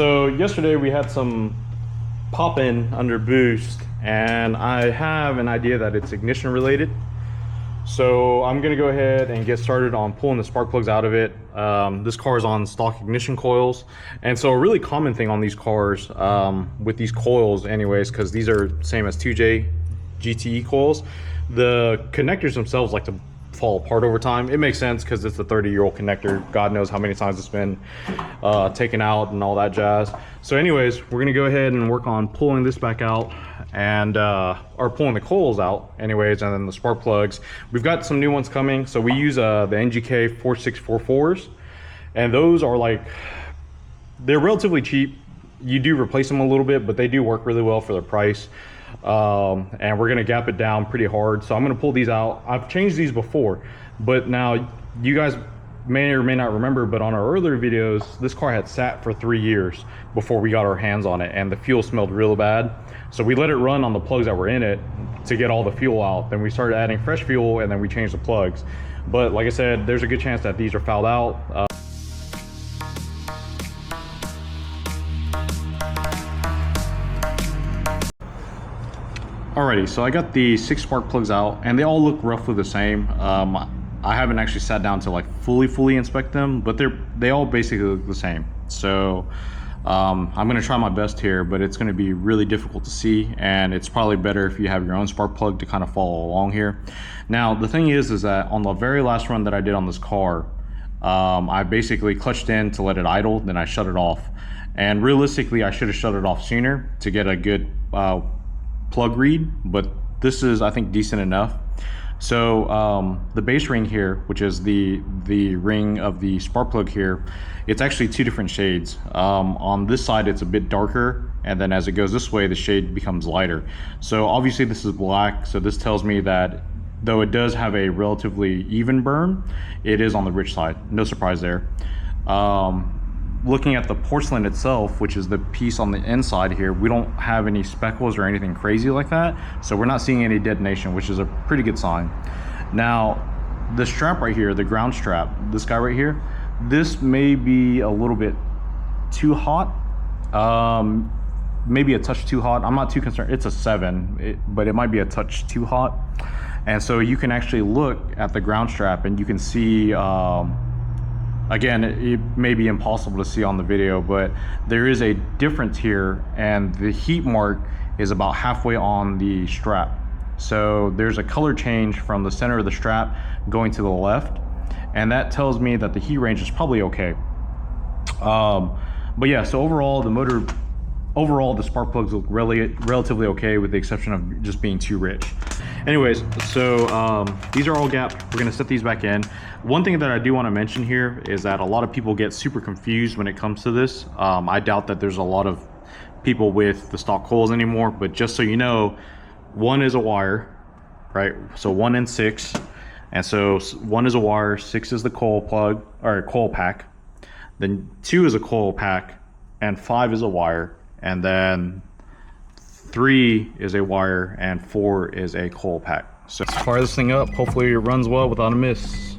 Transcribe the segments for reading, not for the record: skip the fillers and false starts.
so yesterday we had some pop-in under boost, and I have an idea that it's ignition related. So I'm gonna go ahead and get started on pulling the spark plugs out of it. This car is on stock ignition coils, and so a really common thing on these cars, with these coils anyways, because these are same as 2J GTE coils, the connectors themselves like to fall apart over time. It makes sense because it's a 30-year-old connector. God knows how many times it's been taken out and all that jazz. So anyways, we're gonna go ahead and work on pulling this back out, and or pulling the coils out anyways, and then the spark plugs. We've got some new ones coming. So we use the NGK 4644s, and those are like, they're relatively cheap. You do replace them a little bit, but they do work really well for their price. And we're gonna gap it down pretty hard. So I'm gonna pull these out. I've changed these before, but now you guys may or may not remember, but on our earlier videos, this car had sat for 3 years before we got our hands on it, and the fuel smelled real bad. So we let it run on the plugs that were in it to get all the fuel out. Then we started adding fresh fuel, and then we changed the plugs. But like I said, there's a good chance that these are fouled out. Alrighty, so I got the 6 spark plugs out, and they all look roughly the same. I haven't actually sat down to like fully inspect them, but they all basically look the same. So I'm gonna try my best here, but it's gonna be really difficult to see, and it's probably better if you have your own spark plug to kind of follow along here. Now the thing is that on the very last run that I did on this car, I basically clutched in to let it idle, then I shut it off. And realistically, I should have shut it off sooner to get a good plug read, but this is, I think, decent enough. So the base ring here, which is the ring of the spark plug here, it's actually 2 different shades. On this side it's a bit darker, and then as it goes this way the shade becomes lighter. So obviously this is black, so this tells me that though it does have a relatively even burn, it is on the rich side. No surprise there. Looking at the porcelain itself, which is the piece on the inside here, we don't have any speckles or anything crazy like that, so we're not seeing any detonation, which is a pretty good sign. Now the strap right here, the ground strap, this guy right here, this may be a little bit too hot, maybe a touch too hot. I'm not too concerned. It's a 7, but it might be a touch too hot. And so you can actually look at the ground strap and you can see, again, it may be impossible to see on the video, but there is a difference here, and the heat mark is about halfway on the strap. So there's a color change from the center of the strap going to the left, and that tells me that the heat range is probably okay. But yeah, so overall the spark plugs look relatively okay, with the exception of just being too rich. Anyways, so these are all gapped. We're gonna set these back in. One thing that I do want to mention here is that a lot of people get super confused when it comes to this. I doubt that there's a lot of people with the stock coils anymore, but just so you know, 1 is a wire, right? So 1 and 6, and so 1 is a wire, 6 is the coil plug or coil pack, then 2 is a coil pack, and 5 is a wire, and then 3 is a wire, and 4 is a coil pack. So let's fire this thing up. Hopefully it runs well without a miss.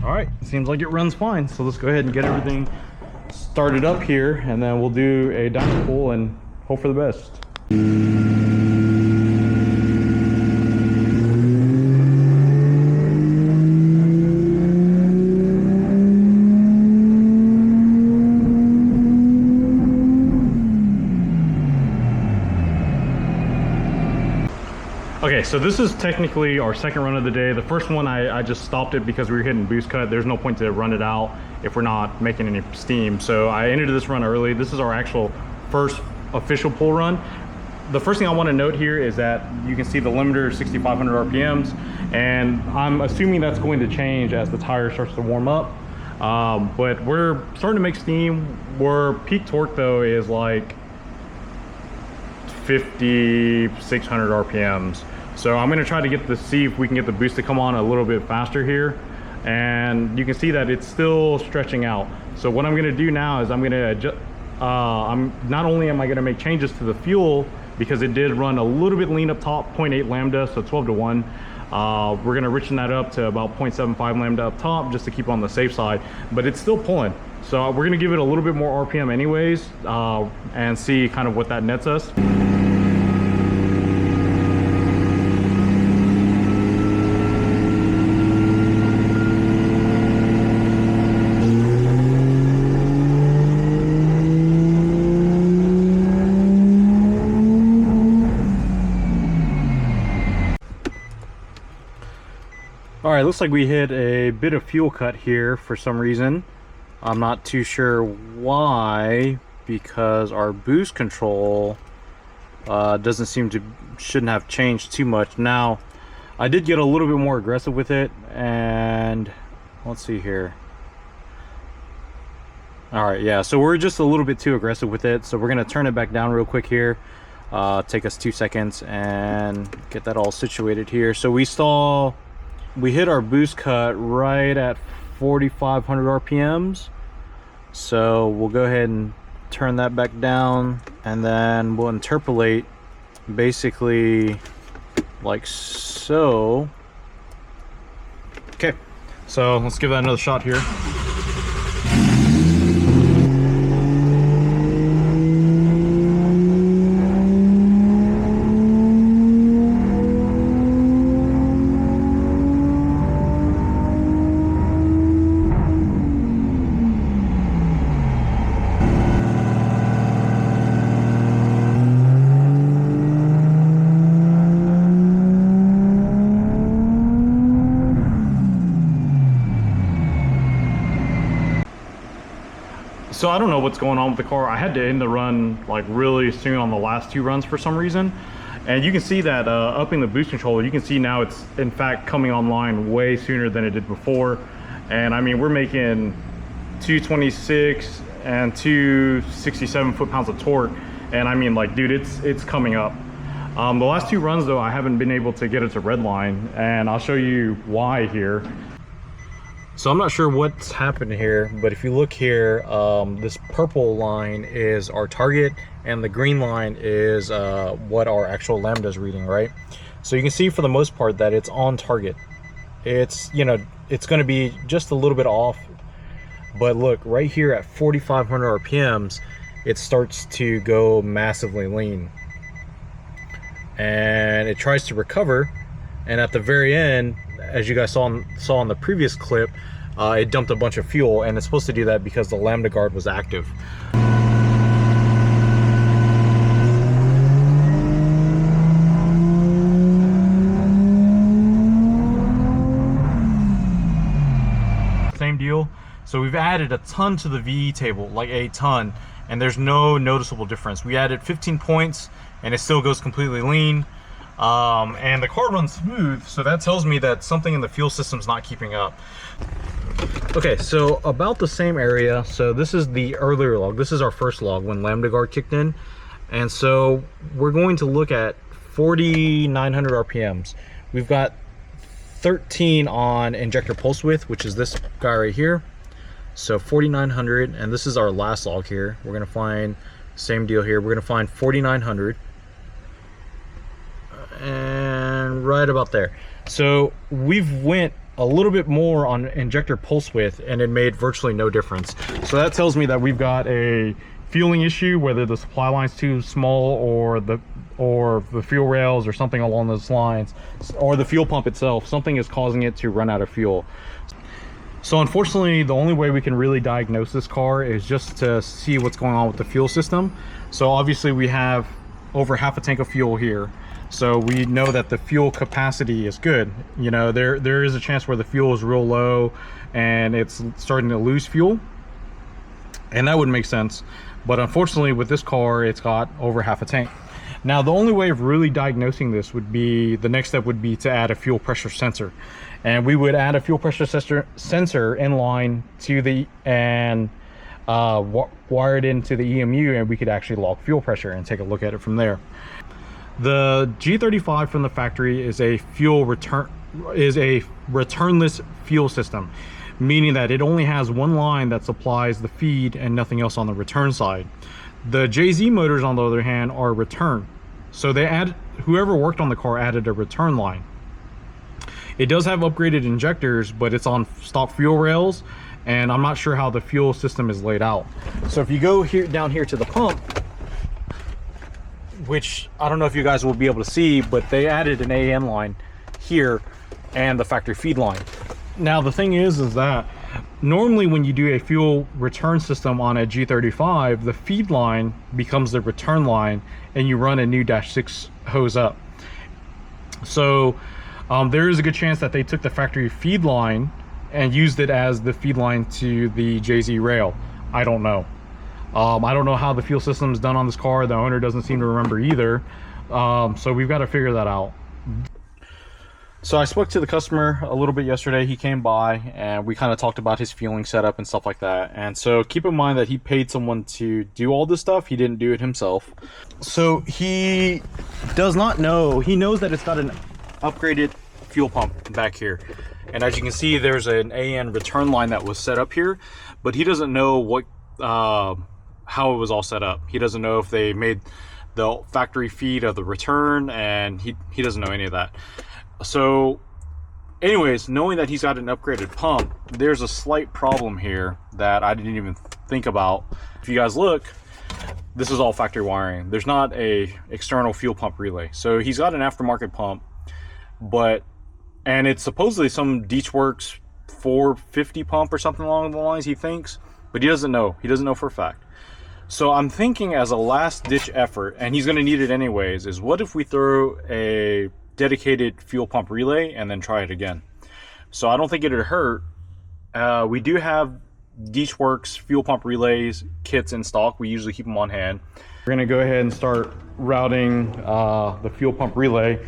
All right, seems like it runs fine. So let's go ahead and get everything started up here, and then we'll do a dyno pull and hope for the best. Okay, so this is technically our second run of the day. The first one, I just stopped it because we were hitting boost cut. There's no point to run it out if we're not making any steam. So I ended this run early. This is our actual first official pull run. The first thing I want to note here is that you can see the limiter 6,500 RPMs, and I'm assuming that's going to change as the tire starts to warm up. But we're starting to make steam. Where peak torque though is like 5,600 RPMs. So I'm gonna try to see if we can get the boost to come on a little bit faster here. And you can see that it's still stretching out. So what I'm gonna do now is I'm gonna I'm not only am I going to make changes to the fuel because it did run a little bit lean up top, 0.8 lambda, so 12 to 1. We're going to richen that up to about 0.75 lambda up top just to keep on the safe side, but it's still pulling. So we're going to give it a little bit more RPM anyways, and see kind of what that nets us. All right, looks like we hit a bit of fuel cut here for some reason. I'm not too sure why, because our boost control shouldn't have changed too much. Now, I did get a little bit more aggressive with it, and let's see here. All right, yeah, so we're just a little bit too aggressive with it. So we're gonna turn it back down real quick here. Take us 2 seconds and get that all situated here. So we hit our boost cut right at 4,500 RPMs. So we'll go ahead and turn that back down, and then we'll interpolate basically like so. Okay, so let's give that another shot here. So I don't know what's going on with the car. I had to end the run like really soon on the last 2 runs for some reason. And you can see that upping the boost control, you can see now it's in fact coming online way sooner than it did before. And I mean, we're making 226 and 267 foot-pounds of torque. And I mean, like, dude, it's coming up. The last 2 runs though, I haven't been able to get it to redline, and I'll show you why here. So I'm not sure what's happened here, but if you look here, this purple line is our target, and the green line is what our actual lambda is reading, right? So you can see for the most part that it's on target. It's, you know, it's going to be just a little bit off, but look right here at 4,500 RPMs, it starts to go massively lean, and it tries to recover, and at the very end, as you guys saw in the previous clip, it dumped a bunch of fuel, and it's supposed to do that because the lambda guard was active. Same deal. So we've added a ton to the VE table, like a ton, and there's no noticeable difference. We added 15 points, and it still goes completely lean. And the car runs smooth, so that tells me that something in the fuel system's not keeping up. Okay, so about the same area. So this is the earlier log. This is our first log when lambda guard kicked in, and so we're going to look at 4,900 RPMs. We've got 13 on injector pulse width, which is this guy right here. So 4,900, and this is our last log here. We're gonna find same deal here. We're gonna find 4,900. And right about there. So we've went a little bit more on injector pulse width, and it made virtually no difference. So that tells me that we've got a fueling issue, whether the supply line's too small or the fuel rails or something along those lines, or the fuel pump itself. Something is causing it to run out of fuel. So unfortunately, the only way we can really diagnose this car is just to see what's going on with the fuel system. So obviously we have over half a tank of fuel here. So we know that the fuel capacity is good. You know, there is a chance where the fuel is real low and it's starting to lose fuel, and that would make sense. But unfortunately with this car, it's got over half a tank. Now the only way of really diagnosing this would be, the next step would be to add a fuel pressure sensor. And we would add a fuel pressure sensor in line to the, and wire it into the EMU, and we could actually log fuel pressure and take a look at it from there. The G35 from the factory is a returnless fuel system, meaning that it only has one line that supplies the feed and nothing else on the return side. The JZ motors, on the other hand, are return. So whoever worked on the car added a return line. It does have upgraded injectors, but it's on stock fuel rails, and I'm not sure how the fuel system is laid out. So if you go down here to the pump, which I don't know if you guys will be able to see, but they added an AN line here and the factory feed line. Now the thing is that normally when you do a fuel return system on a G35, the feed line becomes the return line and you run a new -6 hose up. So there is a good chance that they took the factory feed line and used it as the feed line to the JZ rail. I don't know. I don't know how the fuel system is done on this car. The owner doesn't seem to remember either. So we've got to figure that out. So I spoke to the customer a little bit yesterday. He came by and we kind of talked about his fueling setup and stuff like that. And so keep in mind that he paid someone to do all this stuff. He didn't do it himself. So he does not know. He knows that it's got an upgraded fuel pump back here. And as you can see, there's an AN return line that was set up here, but he doesn't know what how it was all set up. He doesn't know if they made the factory feed of the return, and he doesn't know any of that. So anyways, knowing that he's got an upgraded pump, there's a slight problem here that I didn't even think about. If you guys look, this is all factory wiring. There's not a external fuel pump relay. So he's got an aftermarket pump, and it's supposedly some Deechworks 450 pump or something along the lines, he thinks, but he doesn't know. He doesn't know for a fact. So I'm thinking as a last ditch effort, and he's gonna need it anyways, is what if we throw a dedicated fuel pump relay and then try it again? So I don't think it'd hurt. We do have Deechworks fuel pump relays kits in stock. We usually keep them on hand. We're gonna go ahead and start routing the fuel pump relay.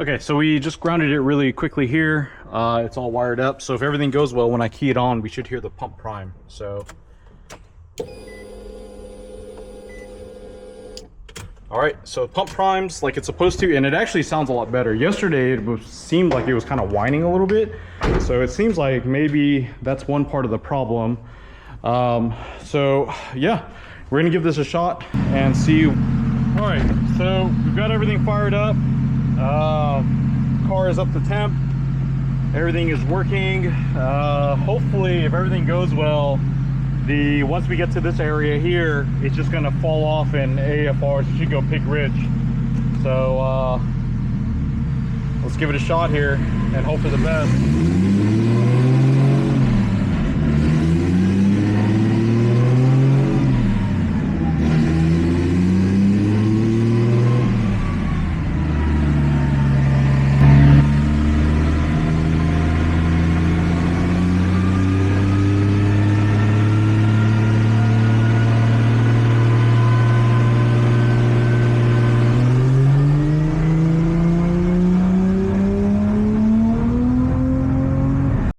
Okay, so we just grounded it really quickly here. It's all wired up, so if everything goes well, when I key it on, we should hear the pump prime. So, all right, so pump primes like it's supposed to, and it actually sounds a lot better. Yesterday, it seemed like it was kind of whining a little bit, so it seems like maybe that's one part of the problem. So yeah, we're gonna give this a shot and see. All right, so we've got everything fired up. Car is up to temp. Everything is working. Hopefully, if everything goes well, once we get to this area here, it's just gonna fall off in AFRs. It should go pig rich. So let's give it a shot here and hope for the best.